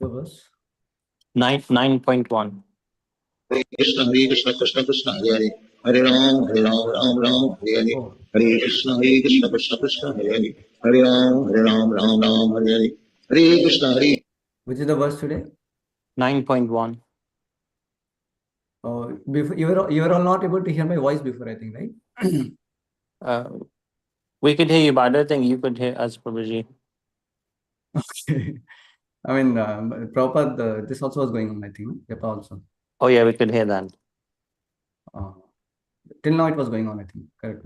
The verse? 9.1. Hare Krishna, Krishna Krishna, Hare Hare, Hare Ram, Ram, Hare Hare, Oh, Hare Krishna, Krishna, Hare Hare, Hare Ram, Hare Hare, Hare Krishna, Hare. which is the verse today? 9.1. Oh, before you were all not able to hear my voice before, I think, right? We could hear you, but I don't think you could hear us, Prabhuji. Okay. I mean, Prabhupada, this also was going on, I think. Kripa also. Oh yeah, we could hear that. Till now it was going on, I think. Correct.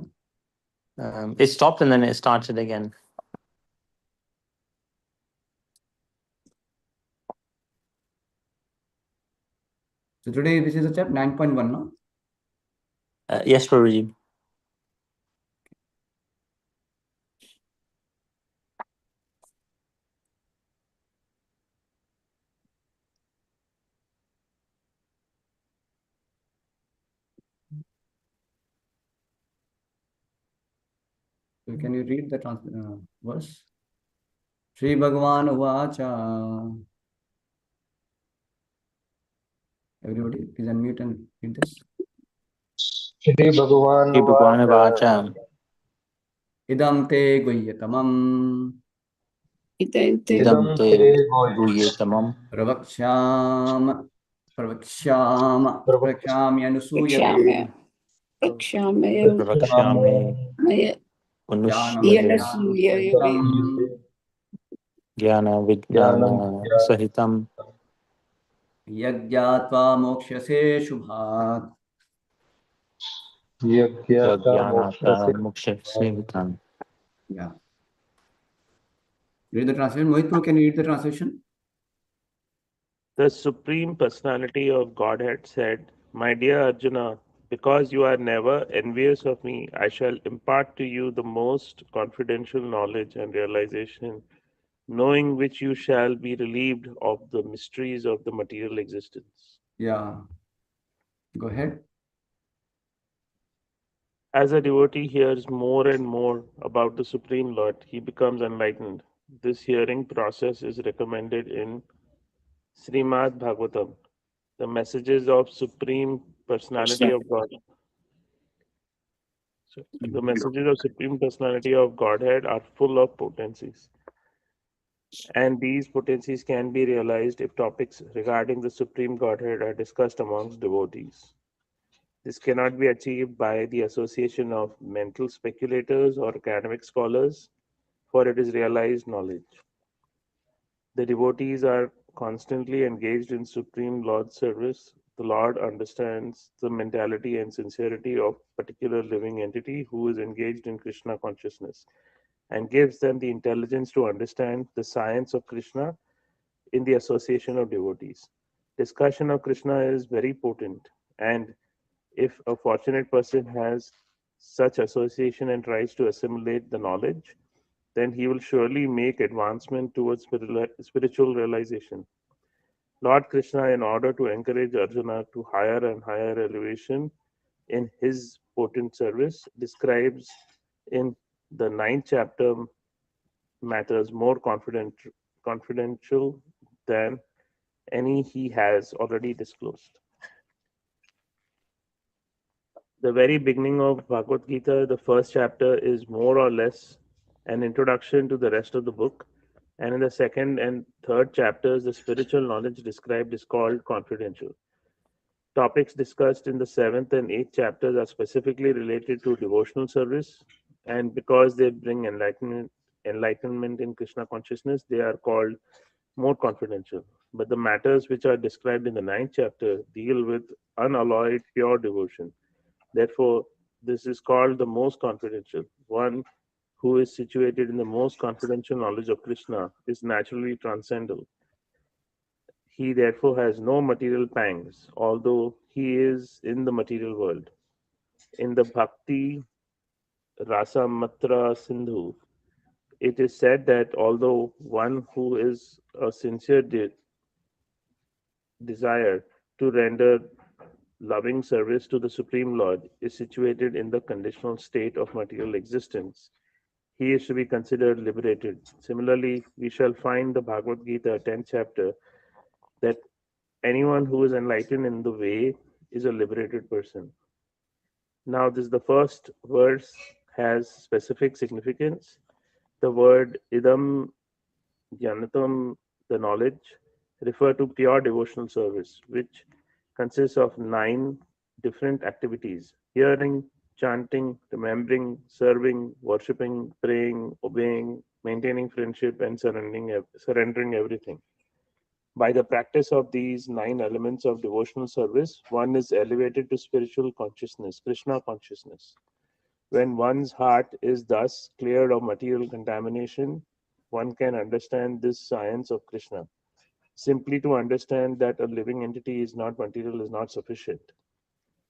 It stopped and then it started again. So today this is a chapter 9.1, no? Yes, Prabhuji. So can you read the verse? Shri Bhagavan Uvacha. Everybody, please unmute and read this. Shri Bhagavan Kripa Vacha. Idam te guyyatamam. Idam te guhyatamam. Prakshami anusuyate. Prakshame. Jnana Vijnana Sahitam. Yagyatva mokshase shubhat. Yagyata Moksha Sevitam. Yeah. Read the translation. Mohit, can you read the translation? The Supreme Personality of Godhead said, "My dear Arjuna, because you are never envious of me, I shall impart to you the most confidential knowledge and realization, knowing which you shall be relieved of the mysteries of the material existence." Yeah. Go ahead. As a devotee hears more and more about the Supreme Lord, he becomes enlightened. This hearing process is recommended in Srimad Bhagavatam, the messages of Supreme Personality of God. So the messages of Supreme Personality of Godhead are full of potencies. And these potencies can be realized if topics regarding the Supreme Godhead are discussed amongst devotees. This cannot be achieved by the association of mental speculators or academic scholars, for it is realized knowledge. The devotees are constantly engaged in Supreme Lord's service. The Lord understands the mentality and sincerity of particular living entity who is engaged in Krishna consciousness and gives them the intelligence to understand the science of Krishna in the association of devotees. Discussion of Krishna is very potent, and if a fortunate person has such association and tries to assimilate the knowledge, then he will surely make advancement towards spiritual realization. Lord Krishna, in order to encourage Arjuna to higher and higher elevation in his potent service, describes in the 9th chapter matters more confidential than any he has already disclosed. The very beginning of Bhagavad Gita, the first chapter, is more or less an introduction to the rest of the book. And in the second and third chapters, the spiritual knowledge described is called confidential. Topics discussed in the 7th and 8th chapters are specifically related to devotional service, and because they bring enlightenment in Krishna consciousness, they are called more confidential. But the matters which are described in the 9th chapter deal with unalloyed pure devotion. Therefore, this is called the most confidential. One who is situated in the most confidential knowledge of Krishna is naturally transcendental. He therefore has no material pangs, although he is in the material world. In the Bhakti Rasa Matra Sindhu, it is said that although one who is a sincere desire to render loving service to the Supreme Lord is situated in the conditional state of material existence, he is to be considered liberated. Similarly, we shall find the Bhagavad Gita, 10th chapter, that anyone who is enlightened in the way is a liberated person. Now, the first verse has specific significance. The word idam jnanatam, the knowledge, refer to pure devotional service, which consists of 9 different activities: hearing, chanting, remembering, serving, worshipping, praying, obeying, maintaining friendship, and surrendering everything. By the practice of these 9 elements of devotional service, one is elevated to spiritual consciousness, Krishna consciousness. When one's heart is thus cleared of material contamination, one can understand this science of Krishna. Simply to understand that a living entity is not material is not sufficient.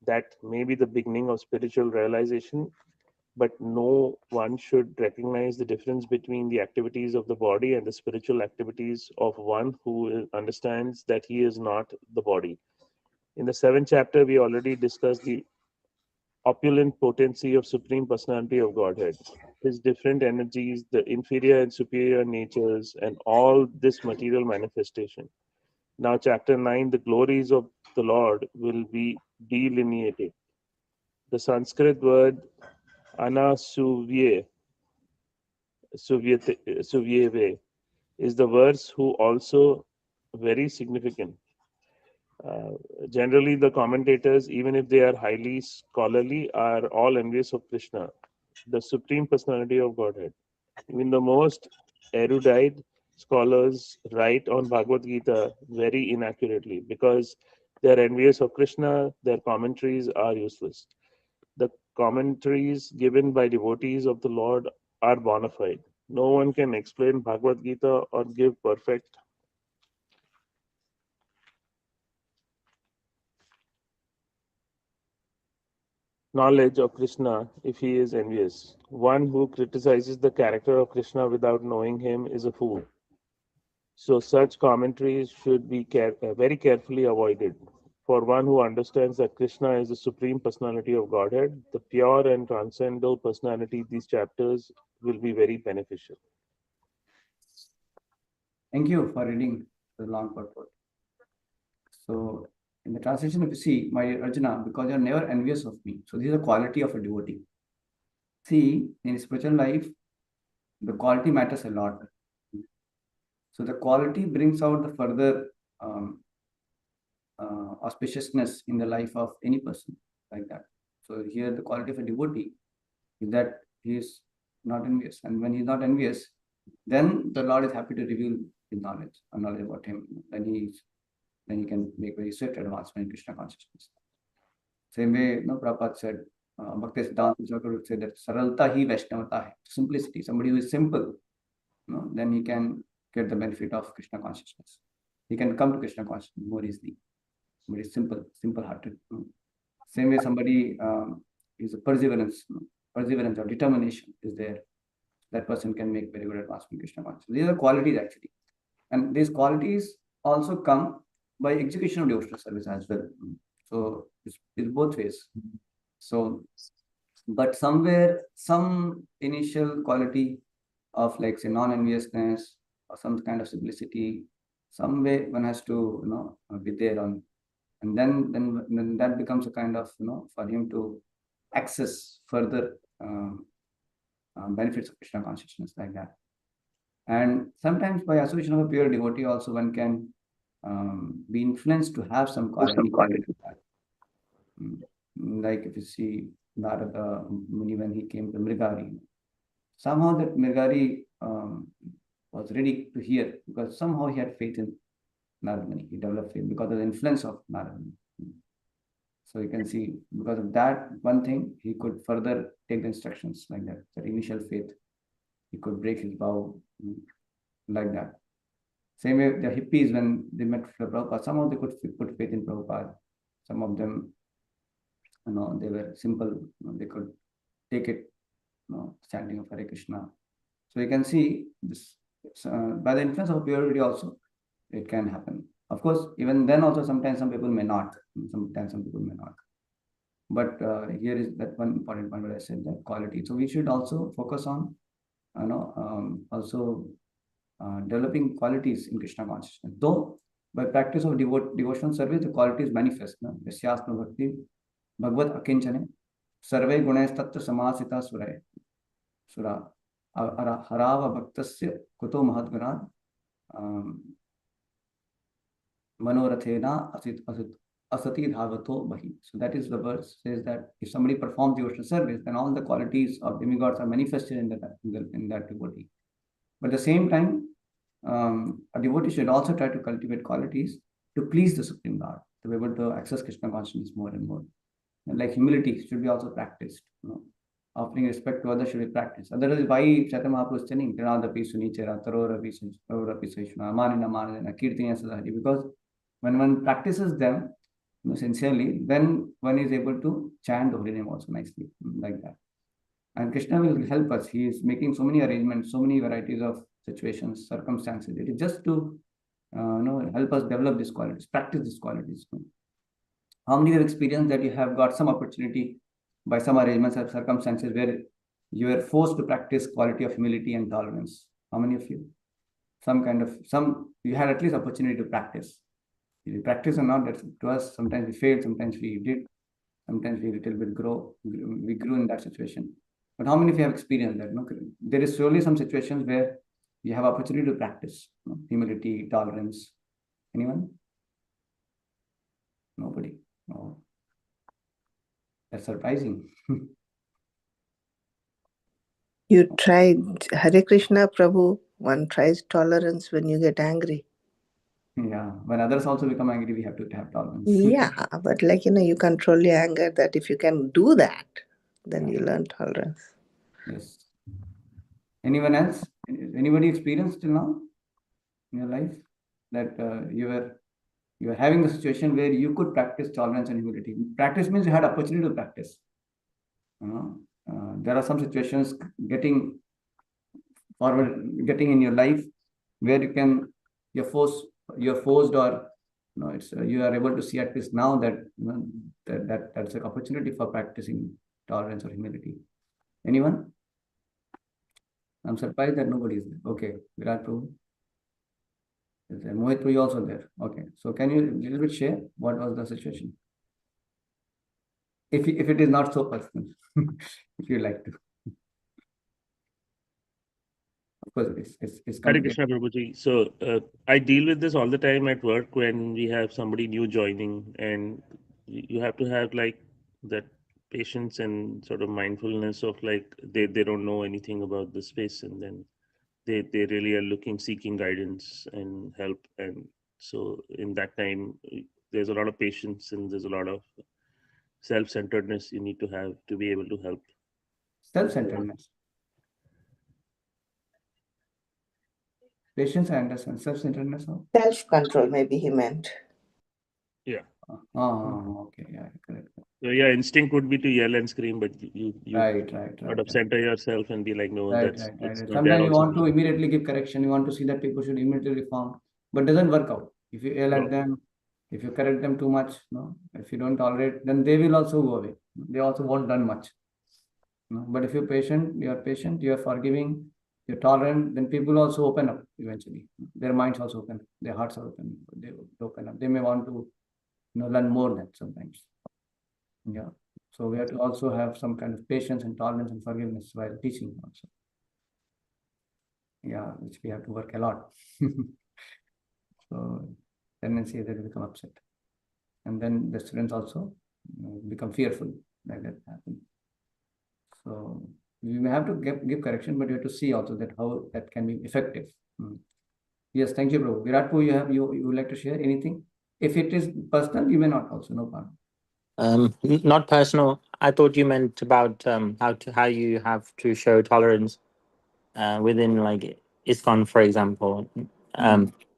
That may be the beginning of spiritual realization, but no one should recognize the difference between the activities of the body and the spiritual activities of one who understands that he is not the body. In the 7th chapter, we already discussed the opulent potency of Supreme Personality of Godhead, his different energies, the inferior and superior natures, and all this material manifestation. Now, chapter 9, the glories of the Lord will be delineated. The Sanskrit word anasuvye, suvyeve, is the verse who also very significant. Generally, the commentators, even if they are highly scholarly, are all envious of Krishna, the Supreme Personality of Godhead. Even the most erudite scholars write on Bhagavad Gita very inaccurately because they're envious of Krishna, their commentaries are useless. The commentaries given by devotees of the Lord are bona fide. No one can explain Bhagavad Gita or give perfect knowledge of Krishna if he is envious. One who criticizes the character of Krishna without knowing him is a fool. So such commentaries should be very carefully avoided. For one who understands that Krishna is the Supreme Personality of Godhead, the pure and transcendental personality, these chapters will be very beneficial. Thank you for reading the long purport. So, in the translation, if you see, my dear Arjuna, because you are never envious of me. So, this is the quality of a devotee. See, in spiritual life, the quality matters a lot. So, the quality brings out the further auspiciousness in the life of any person, like that. So, here the quality of a devotee is that he is not envious. And when he is not envious, then the Lord is happy to reveal his knowledge about him. Then he can make very swift advancement in Krishna consciousness. Same way, Prabhupada said, Bhakti Siddhanta Thakur would say that saralta hi vaishnavata hai, simplicity. Somebody who is simple, then he can get the benefit of Krishna consciousness. He can come to Krishna consciousness more easily. Somebody is simple-hearted. Same way, somebody is a perseverance or determination is there. That person can make very good advancement in Krishna consciousness. These are qualities actually. And these qualities also come by execution of devotional service as well. So it's both ways. So, but somewhere, some initial quality of, like, say, non-enviousness or some kind of simplicity, some way one has to, be there on, and then that becomes a kind of, for him to access further benefits of Krishna consciousness, like that. And sometimes by association of a pure devotee also one can be influenced to have some quality. Like if you see Narada Muni, when he came to Mrigari, somehow that Mrigari was ready to hear because somehow he had faith in Narada Muni. He developed faith because of the influence of Narada Muni. So you can see because of that one thing, he could further take the instructions like that. That initial faith, he could break his vow like that. Same way, the hippies, when they met Prabhupada, somehow they could put faith in Prabhupada. Some of them, they were simple. They could take it, chanting of Hare Krishna. So you can see this by the influence of purity also, it can happen. Of course, even then also sometimes some people may not. Sometimes some people may not. But here is that one important point where I said that quality. So we should also focus on, also developing qualities in Krishna consciousness. Though by practice of devotional service, the quality is manifest. No? Yasyasma bhakti bhagavad akinchane sarve gunays tattva samasita suray sura harava bhaktasya kuto mahatguna manorathena asati dhavato bahi. So that is the verse says that if somebody performs devotional service, then all the qualities of demigods are manifested in that devotee. But at the same time, a devotee should also try to cultivate qualities to please the Supreme Lord, to be able to access Krishna consciousness more and more. And like humility should be also practiced. Offering respect to others should be practiced. Otherwise, why Chaitanya Mahaprabhu is telling Trinadapi Sunichara, Tarorapi Suishna, Amanina Manana, Kirtanya Sadhari, because when one practices them sincerely, then one is able to chant the holy name also nicely, like that. And Krishna will help us. He is making so many arrangements, so many varieties of situations, circumstances. It is just to help us develop these qualities, practice these qualities. How many have experienced that you have got some opportunity by some arrangements or circumstances where you were forced to practice quality of humility and tolerance? How many of you? You had at least opportunity to practice. If you practice or not, that's to us. Sometimes we failed, sometimes we did, sometimes we little bit we grew in that situation. But how many of you have experienced that? No? There is surely some situations where you have opportunity to practice humility, tolerance. Anyone? Nobody. No. That's surprising. You tried Hare Krishna, Prabhu. One tries tolerance when you get angry. Yeah, when others also become angry, we have to have tolerance. Yeah, but you control your anger. That if you can do that, then you learn tolerance. Yes. Anyone else? Anybody experienced till now in your life that you were having the situation where you could practice tolerance and humility? Practice means you had opportunity to practice. There are some situations getting in your life where you're forced or you are able to see at least now that that's an opportunity for practicing tolerance or humility. Anyone? I'm surprised that nobody is there. Okay, Virat Prabhu. Is there? Mohit Prabhu also there. Okay, so can you a little bit share what was the situation? If it is not so personal, if you like to. Of course, it's Hare complicated. Krishna Prabhuji. So I deal with this all the time at work when we have somebody new joining, and you have to have like that patience and sort of mindfulness of like they don't know anything about the space, and then they really are seeking guidance and help. And so in that time, there's a lot of patience and there's a lot of self-centeredness you need to have to be able to help. Self-centeredness. Patience, I understand. Self-centeredness. Self-control, maybe he meant. Yeah. Okay. Yeah, correct. So yeah, instinct would be to yell and scream, but you Right. sort of center yourself and be like, no, Right. that's not. Sometimes you want to immediately give correction. You want to see that people should immediately reform, but doesn't work out. If you yell at them, if you correct them too much, if you don't tolerate, then they will also go away. They also won't learn much. But if you're patient, you're forgiving, you're tolerant, then people also open up eventually. Their minds also open, their hearts are open. They will open up. They may want to learn more than sometimes. Yeah. So we have to also have some kind of patience and tolerance and forgiveness while teaching also. Yeah, which we have to work a lot. So tendency is that they become upset. And then the students also become fearful like that happen. So we may have to give correction, but you have to see also that how that can be effective. Yes, thank you, bro. Virat, you would like to share anything? If it is personal, you may not also, no problem. Not personal. I thought you meant about how you have to show tolerance within like ISKCON, for example.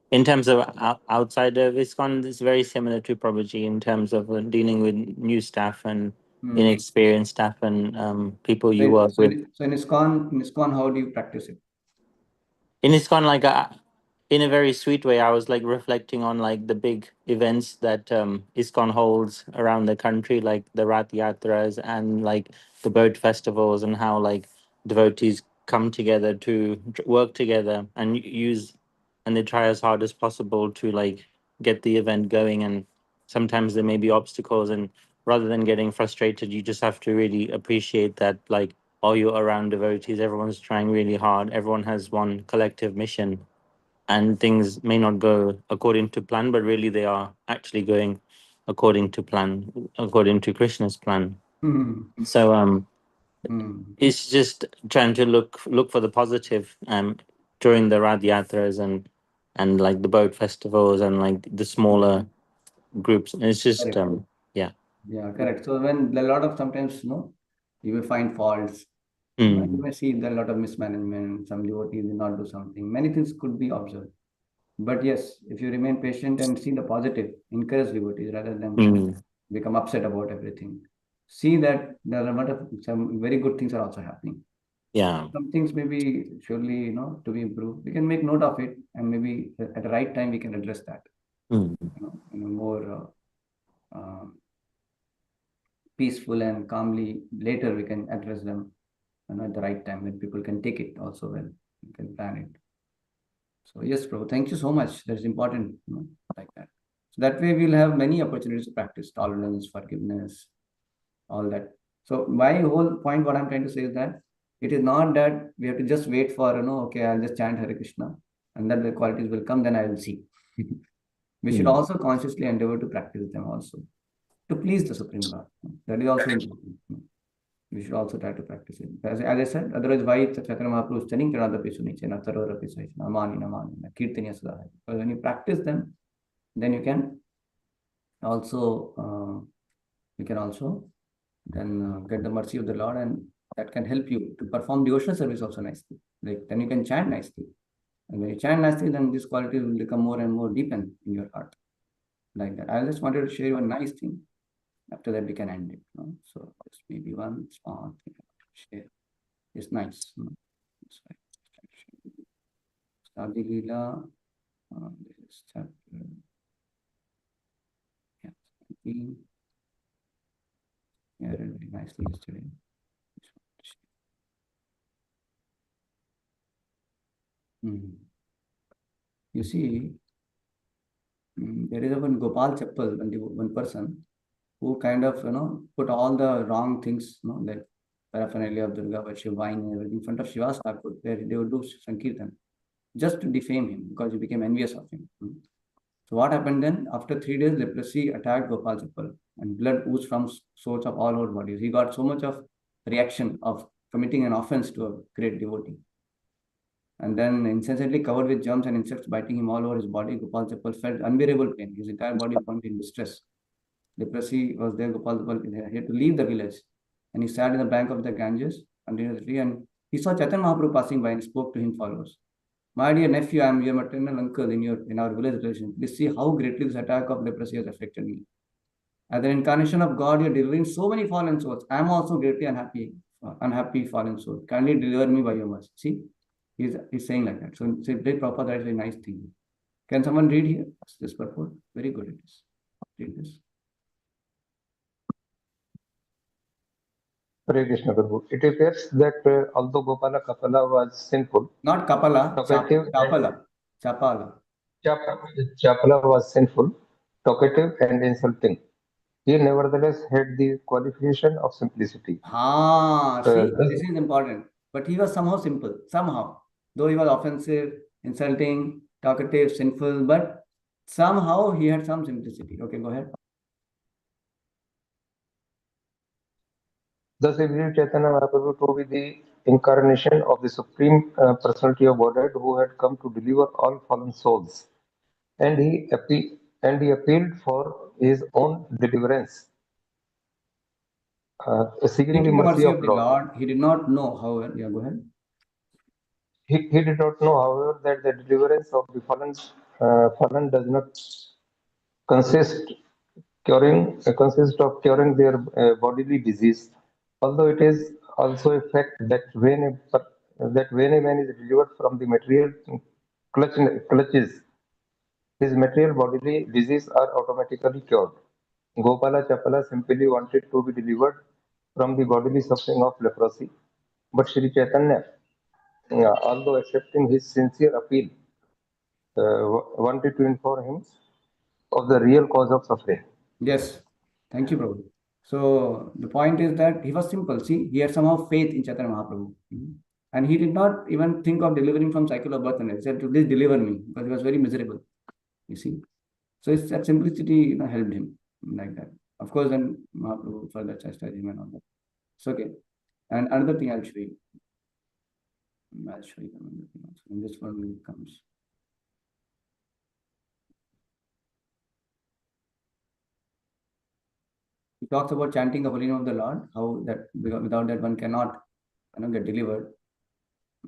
In terms of outside of ISKCON, it's very similar to Prabhuji in terms of dealing with new staff and inexperienced staff and people you work with. So in ISKCON, how do you practice it? In ISKCON, in a very sweet way, I was like reflecting on like the big events that ISKCON holds around the country, like the Rath Yatras and like the boat festivals, and how like devotees come together to work together and they try as hard as possible to like get the event going, and sometimes there may be obstacles, and rather than getting frustrated, you just have to really appreciate that, like, all you're around devotees, everyone's trying really hard, everyone has one collective mission, and things may not go according to plan, but really they are actually going according to plan, according to Krishna's plan. So it's just trying to look for the positive during the Rath Yatras and like the boat festivals and like the smaller groups. It's just Correct. yeah. Yeah, correct. So when a lot of sometimes, you will find faults. You may see there a lot of mismanagement, some devotees will not do something. Many things could be observed. But yes, if you remain patient and see the positive, encourage devotees rather than become upset about everything. See that there are a lot of some very good things are also happening. Yeah. Some things may be surely, to be improved. We can make note of it, and maybe at the right time we can address that. In a more peaceful and calmly. Later we can address them, at the right time when people can take it also well. You can plan it. So yes, Prabhu, thank you so much. That's important, like that. So that way we'll have many opportunities to practice tolerance, forgiveness, all that. So my whole point, what I'm trying to say is that it is not that we have to just wait for, okay, I'll just chant Hare Krishna and then the qualities will come, then I will see. We should also consciously endeavor to practice them also to please the Supreme Lord. That is also important. We should also try to practice it. As I said, otherwise, why Chaitanya Mahaprabhu is telling Pranadapi Suniche, Natarora Pisaicha, Namani, Namani, Kirtaniya Sadhaya. Because when you practice them, then you can also then get the mercy of the Lord, and that can help you to perform devotional service also nicely. Like then you can chant nicely. And when you chant nicely, then these qualities will become more and more deepened in your heart. Like that. I just wanted to share you a nice thing. After that, we can end it. So just maybe one small thing I want to share. It's nice. Adi Leela, this is chapter 17. Yeah, I read very nicely yesterday. You see, there is one Gopal Chappal, one person who kind of, put all the wrong things, like paraphernalia of Durga, Vaishya, wine and everything in front of Shiva's Thakur, where they would do Sankirtan, just to defame him because he became envious of him. So what happened then? After 3 days, leprosy attacked Gopal Chappal and blood oozed from sores of all over bodies. He got so much of reaction of committing an offense to a great devotee. And then insensately covered with germs and insects biting him all over his body, Gopal Chappal felt unbearable pain. His entire body was in distress. Leprosy was there. Gopal Chappal had to leave the village, and he sat in the bank of the Ganges under the tree, and he saw Chaitanya Mahaprabhu passing by and spoke to him follows. My dear nephew, I am your maternal uncle in our village relation. Please see how greatly this attack of leprosy has affected me. As an incarnation of God, you are delivering so many fallen souls. I am also greatly unhappy fallen soul. Kindly deliver me by your mercy. See, he's saying like that. So very proper. That is a nice thing. Can someone read here this purport? Very good it is. Read this. Hare Krishna Prabhu. It appears that although Gopala Kapala was sinful, Not Kapala, talkative, Chapala. Chapala was sinful, talkative, and insulting. He nevertheless had the qualification of simplicity. See, this is important. But he was somehow simple, somehow. Though he was offensive, insulting, talkative, sinful, but somehow he had some simplicity. Okay, go ahead. Thus, he believed Chaitanya Mahaprabhu to be the incarnation of the Supreme Personality of Godhead who had come to deliver all fallen souls. And he appealed for his own deliverance, seeking the Seeking the mercy mercy of of the Lord. Lord, he did not know, however, yeah, go ahead. He did not know, however, that the deliverance of the fallen does not consist of curing their bodily disease, although it is also a fact that when a man is delivered from the material clutches, his material bodily disease are automatically cured. Gopala Chapala simply wanted to be delivered from the bodily suffering of leprosy, but Sri Chaitanya, although accepting his sincere appeal, wanted to inform him of the real cause of suffering. Yes. Thank you, Prabhu. So the point is that he was simple. See, he had somehow faith in Chaitanya Mahaprabhu. And he did not even think of delivering from cycle of birth and death. He said, please deliver me, because he was very miserable. You see. So it's that simplicity, helped him like that. Of course, then Mahaprabhu further chastised him and all that. It's okay. And another thing I'll show you. I'll show you another thing also. And this one comes. He talks about chanting the holy name of the Lord, how that without that one cannot get delivered.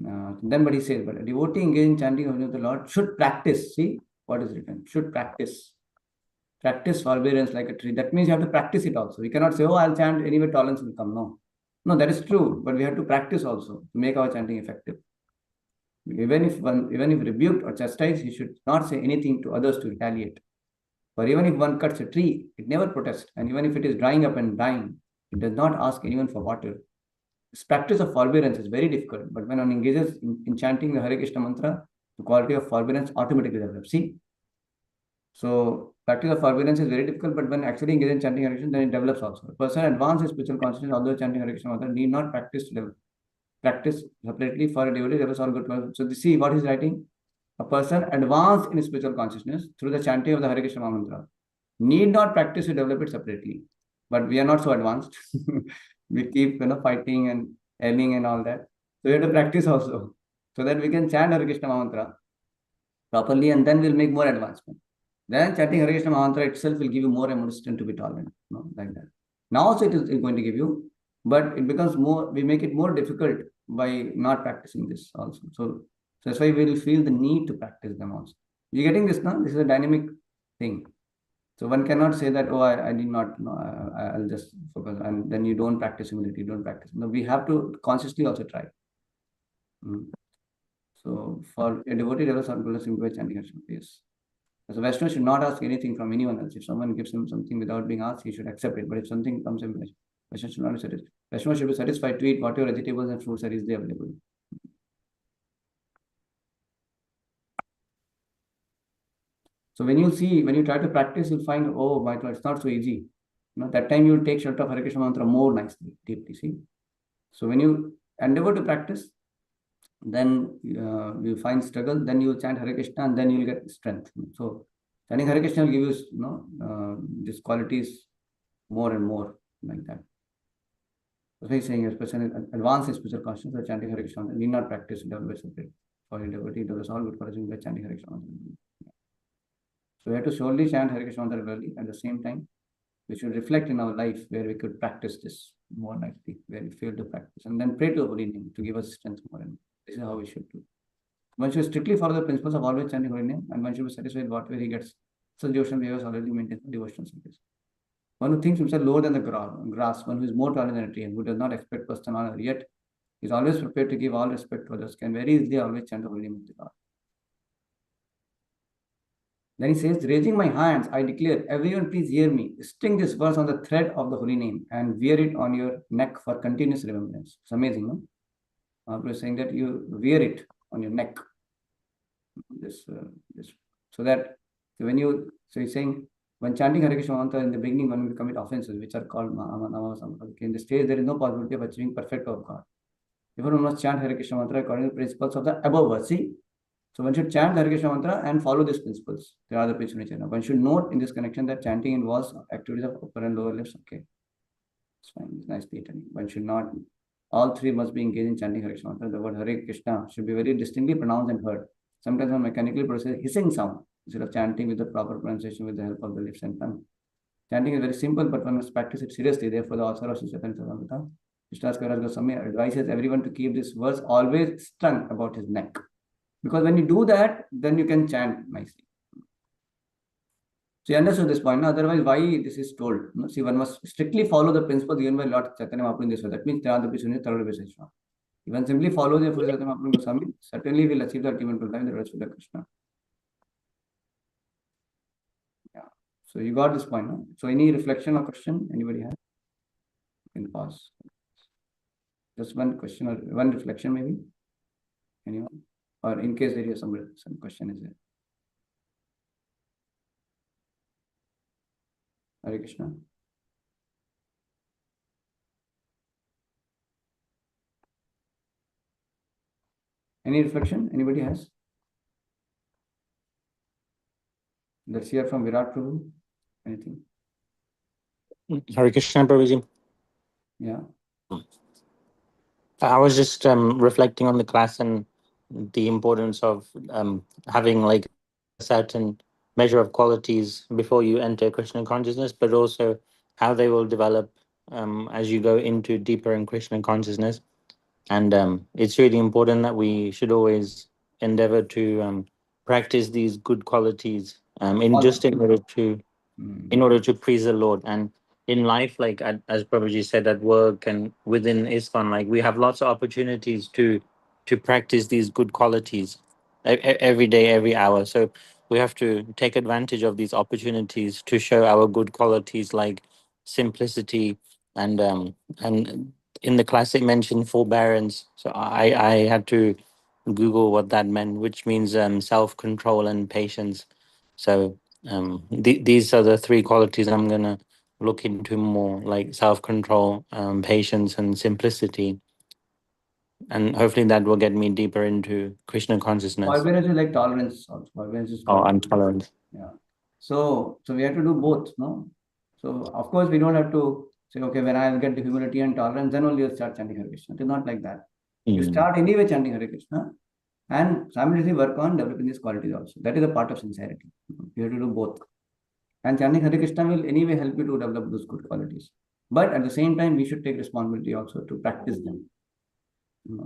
Then but he says, but a devotee engaged in chanting the holy name of the Lord should practice. See what is written. Should practice. Practice forbearance like a tree. That means you have to practice it also. We cannot say, oh, I'll chant anyway, tolerance will come. No. No, that is true. But we have to practice also to make our chanting effective. Even if rebuked or chastised, he should not say anything to others to retaliate. For even if one cuts a tree, it never protests. And even if it is drying up and dying, it does not ask anyone for water. This practice of forbearance is very difficult. But when one engages in chanting the Hare Krishna mantra, the quality of forbearance automatically develops. See? So practice of forbearance is very difficult, but when actually engaged in chanting Hare Krishna, then it develops also. A person advances his spiritual consciousness, although chanting Hare Krishna mantra, need not practice separately for a devotee. That is all good. So see what he's writing. A person advanced in spiritual consciousness through the chanting of the Hare Krishna mantra need not practice to develop it separately. But we are not so advanced. We keep fighting and aiming and all that. So we have to practice also, so that we can chant Hare Krishna mantra properly, and then we'll make more advancement. Then chanting Hare Krishna mantra itself will give you more and more strength to be tolerant, like that. Now also it is going to give you, but it becomes more, we make it more difficult by not practicing this also. So that's why we will feel the need to practice them also. You're getting this now? This is a dynamic thing. So one cannot say that, oh, I did not, I'll just focus, and then you don't practice humility, you don't practice. No, we have to consciously also try. So for a devotee, there was some simple chanting. Yes. So Vaishnava should not ask anything from anyone else. If someone gives him something without being asked, he should accept it. But if something comes in, Vaishnava should not be satisfied. Vaishnava should be satisfied to eat whatever vegetables and fruits are easily available. So when you try to practice, you'll find, oh my God, it's not so easy. That time you'll take shelter of Hare Krishna mantra more nicely, deeply. See. So when you endeavor to practice, then you find struggle, then you chant Hare Krishna, and then you'll get strength. So chanting Hare Krishna will give you these qualities more and more, like that. That's why he's saying, especially advanced spiritual consciousness, chanting Hare Krishna need not practice develop separate. For a devotee, develops all good qualities by chanting Hare Krishna. So we have to surely chant Hare Krishna regularly. At the same time, we should reflect in our life where we could practice this more nicely, where we fail to practice, and then pray to the Holy Name to give us strength more and more. This is how we should do. One should strictly follow the principles of always chanting Holy Name, and one should be satisfied with whatever he gets. Such devotional behaviors already maintain devotional service. One who thinks himself lower than the grass, one who is more taller than a tree, and who does not expect personal honor, yet is always prepared to give all respect to others, can very easily always chant the Holy Name of the Lord. Then he says, raising my hands, I declare, everyone please hear me. String this verse on the thread of the holy name and wear it on your neck for continuous remembrance. It's amazing, no? Mahaprabhu is saying that you wear it on your neck. So he's saying, when chanting Hare Krishna mantra in the beginning, when we commit offenses, which are called in the stage, there is no possibility of achieving perfect of God. Therefore, one must chant Hare Krishna mantra according to the principles of the above verse. See? So one should chant Hare Krishna mantra and follow these principles. There are the principles. One should note in this connection that chanting involves activities of upper and lower lips. Okay. It's fine. It's nicely written. One should not. All three must be engaged in chanting Hare Krishna mantra. The word Hare Krishna should be very distinctly pronounced and heard. Sometimes one mechanically produces a hissing sound instead of chanting with the proper pronunciation with the help of the lips and tongue. Chanting is very simple, but one must practice it seriously. Therefore, the author of Sri Chaitanya Charitamrita, Krishnadas Kaviraj Goswami, advises everyone to keep this verse always strung about his neck. Because when you do that, then you can chant nicely. So you understood this point. Now, otherwise, why this is told? See, one must strictly follow the principles given by Lord Chaitanya Mahaprabhu in this way. That means if one simply follows the Chaitanya Mahaprabhu Goswami, certainly will achieve the ultimate goal, the rest of the Krishna. Yeah. So you got this point. No? So any reflection or question anybody has? You can pause. Just one question or one reflection maybe. Anyone? Or in case there is some question is there. Hare Krishna. Any reflection anybody has? Let's hear from Virat Prabhu. Anything? Hare Krishna, Prabhuji. Yeah. I was just reflecting on the class and the importance of having like a certain measure of qualities before you enter Krishna consciousness, but also how they will develop as you go into deeper in Krishna consciousness. And it's really important that we should always endeavor to practice these good qualities in just in order to please the Lord. And in life, like as Prabhuji said, at work and within ISKCON, like we have lots of opportunities to practice these good qualities every day, every hour. So we have to take advantage of these opportunities to show our good qualities like simplicity and in the class it mentioned forbearance. So I had to Google what that meant, which means self-control and patience. So these are the three qualities I'm gonna look into more, like self-control, patience, and simplicity, and hopefully that will get me deeper into Krishna consciousness. Forbearance is like tolerance also. Forbearance is or intolerance. Yeah. So we have to do both, no? So of course we don't have to say, okay, when I get the humility and tolerance, then only you'll start chanting Hare Krishna. It is not like that. You start anyway chanting Hare Krishna and simultaneously work on developing these qualities also. That is a part of sincerity. You have to do both. And chanting Hare Krishna will anyway help you to develop those good qualities. But at the same time, we should take responsibility also to practice them.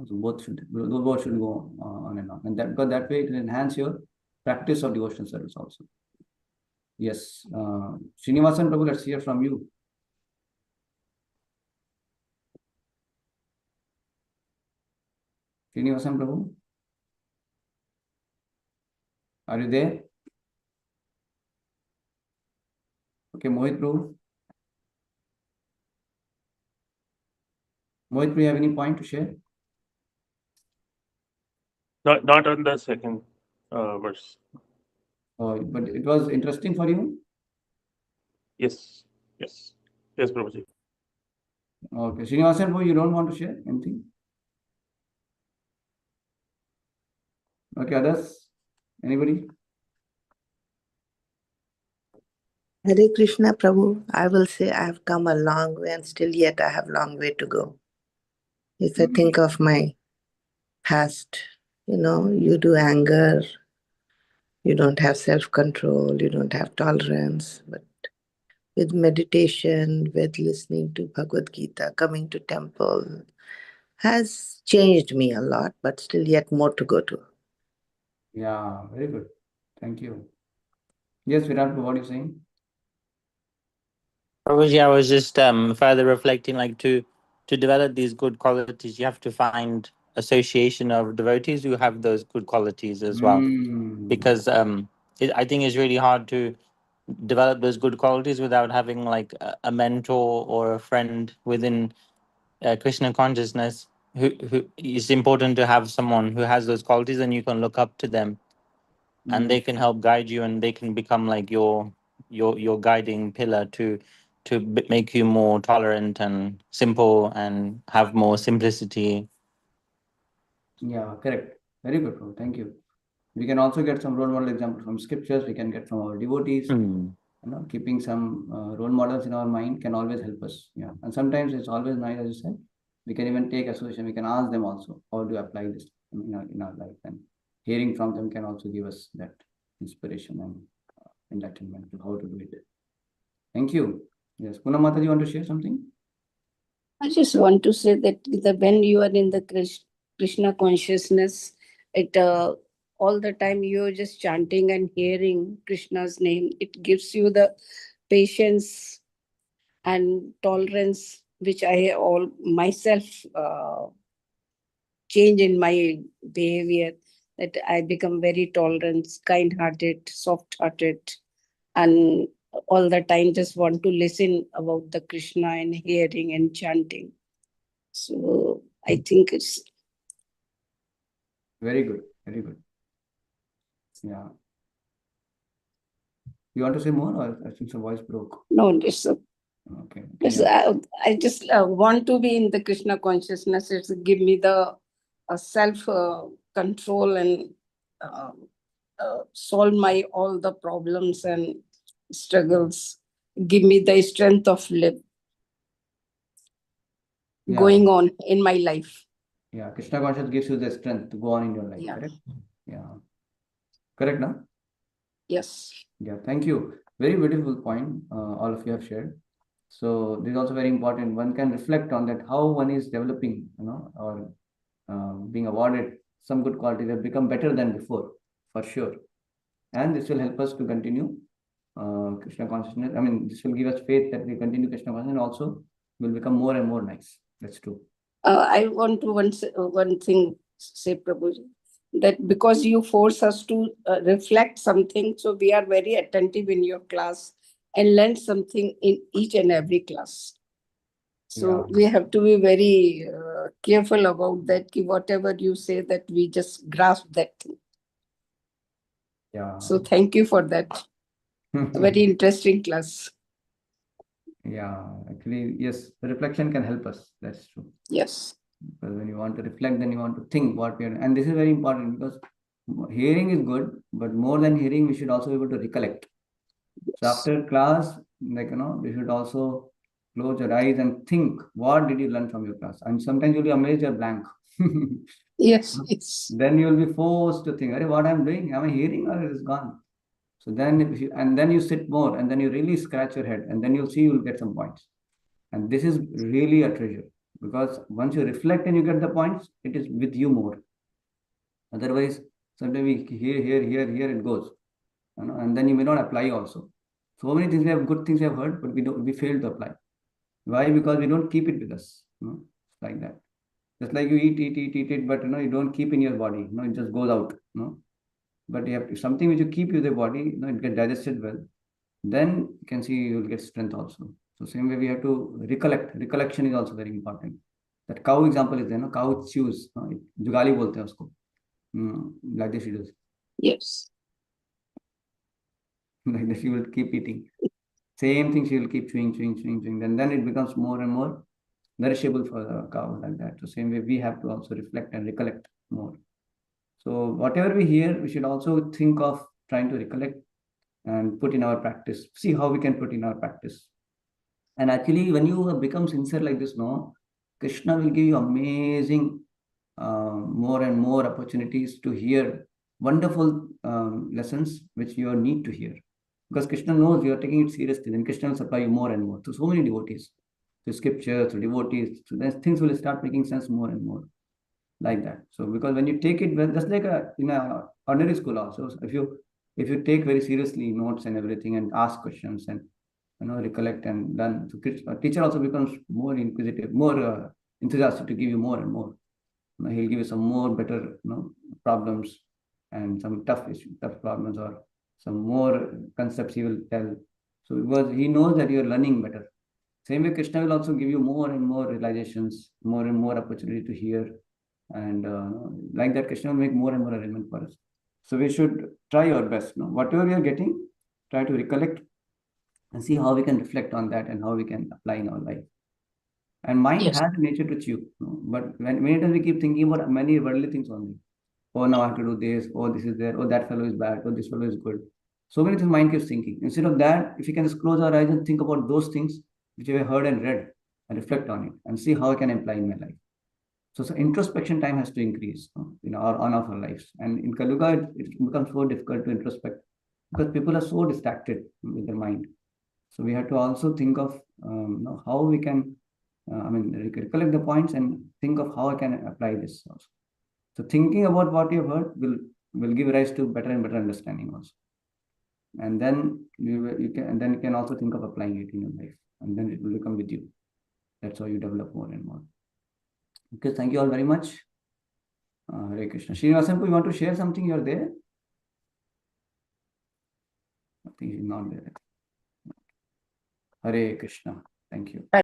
So both should go on and on. And that, because that way it will enhance your practice of devotional service also. Yes. Srinivasan Prabhu, let's hear from you. Srinivasan Prabhu, are you there? Okay, Mohit Prabhu. Mohit, do you have any point to share? Not on the second verse. But it was interesting for you? Yes. Prabhuji. Okay, Srinivasan Prabhu, you don't want to share anything? Okay, others? Anybody? Hare Krishna, Prabhu. I will say I have come a long way and still yet I have long way to go. If I think of my past, you do anger, you don't have self-control, you don't have tolerance. But with meditation, with listening to Bhagavad Gita, coming to temple, has changed me a lot, but still yet more to go to. Yeah, very good. Thank you. Yes, Virat, what are you saying? Prabhuji, I was just further reflecting, like to develop these good qualities, you have to find association of devotees who have those good qualities as well. Because I think it's really hard to develop those good qualities without having like a mentor or a friend within Krishna consciousness. Who it's important to have someone who has those qualities, and you can look up to them, and they can help guide you, and they can become like your guiding pillar to make you more tolerant and simple and have more simplicity. Yeah, correct. Very good, bro. Thank you. We can also get some role model examples from scriptures. We can get from our devotees. Keeping some role models in our mind can always help us. Yeah, and sometimes it's always nice, as you said. We can even take association. We can ask them also how to apply this in our life, and hearing from them can also give us that inspiration and enlightenment to how to do it. Thank you. Yes, Poonam Mata, you want to share something? I just want to say that when you are in the Krishna consciousness, it all the time you're just chanting and hearing Krishna's name. It gives you the patience and tolerance, which I all myself change in my behavior. That I become very tolerant, kind-hearted, soft-hearted, and all the time just want to listen about the Krishna and hearing and chanting. So I think it's very good. Very good. Yeah. You want to say more, or I think the voice broke? No, this, Okay. I just want to be in the Krishna consciousness. It's give me the self control and solve my all the problems and struggles. Give me the strength of live Yeah. going on in my life. Yeah, Krishna consciousness gives you the strength to go on in your life, Yeah. correct? Yeah. Correct, no? Yes. Yeah, thank you. Very beautiful point all of you have shared. So this is also very important. One can reflect on that, how one is developing, or being awarded some good qualities have become better than before, for sure. And this will help us to continue Krishna consciousness. I mean, this will give us faith that we continue Krishna consciousness, and also will become more and more nice. That's true. I want to one thing say, Prabhuji, that because you force us to reflect something, so we are very attentive in your class and learn something in each and every class. So Yeah. we have to be very careful about that. Ki whatever you say, that we just grasp that thing. Yeah. So thank you for that. Very interesting class. Yeah, actually, yes, the reflection can help us. That's true. Yes. Because when you want to reflect, then you want to think what we are, and this is very important because hearing is good, but more than hearing, we should also be able to recollect. So after class, you should also close your eyes and think, what did you learn from your class? And sometimes you'll be amazed you're blank. Yes, yes. Then you will be forced to think, what I'm doing, am I hearing or it is gone? So then, and then you sit more, and then you really scratch your head, and then you'll see you'll get some points. And this is really a treasure, because once you reflect and you get the points, it is with you more. Otherwise, sometimes we here it goes, and then you may not apply also. So many things we have, good things we have heard, but we fail to apply. Why? Because we don't keep it with us. Like that. Just like you eat it, but you don't keep in your body. It just goes out. But you have something which you keep with the body. It gets digested well. Then you can see you will get strength also. So same way we have to recollect. Recollection is also very important. That cow example is there. Cow chews. Jugali bolte hain usko. Like this she does. Yes. Like this she will keep eating. Same thing she will keep chewing. Then it becomes more and more nourishable for the cow, like that. So same way we have to also reflect and recollect more. So whatever we hear, we should also think of trying to recollect and put in our practice. See how we can put in our practice. And actually, when you become sincere like this, Krishna will give you amazing, more and more opportunities to hear wonderful lessons which you need to hear. Because Krishna knows you are taking it seriously, then Krishna will supply you more and more. So many devotees, to scripture, to devotees, so then things will start making sense more and more, like that. So because when you take it, just like in a ordinary school also, so if you take very seriously notes and everything and ask questions and recollect and learn, so teacher also becomes more inquisitive, more enthusiastic to give you more and more. He'll give you some more better problems and some tough problems, or some more concepts he will tell. So because he knows that you're learning better. Same way, Krishna will also give you more and more realizations, more and more opportunity to hear. And like that, Krishna will make more and more arrangement for us. So we should try our best. Whatever we are getting, try to recollect and see how we can reflect on that and how we can apply in our life. And mind Yes. has nature to chew. But many times we keep thinking about many worldly things only. Oh, now I have to do this. Oh, this is there. Oh, that fellow is bad. Oh, this fellow is good. So many things mind keeps thinking. Instead of that, if you can just close our eyes and think about those things which we have heard and read, and reflect on it and see how I can apply in my life. So introspection time has to increase, on our lives. And in Kaluga, it becomes so difficult to introspect because people are so distracted with their mind. So we have to also think of how we can, recollect the points and think of how I can apply this also. So thinking about what you have heard will give rise to better and better understanding also. And then you can also think of applying it in your life, and then it will become with you. That's how you develop more and more. Okay, thank you all very much. Hare Krishna. Srinivasan, you want to share something? You're there? I think he's not there. Hare Krishna. Thank you.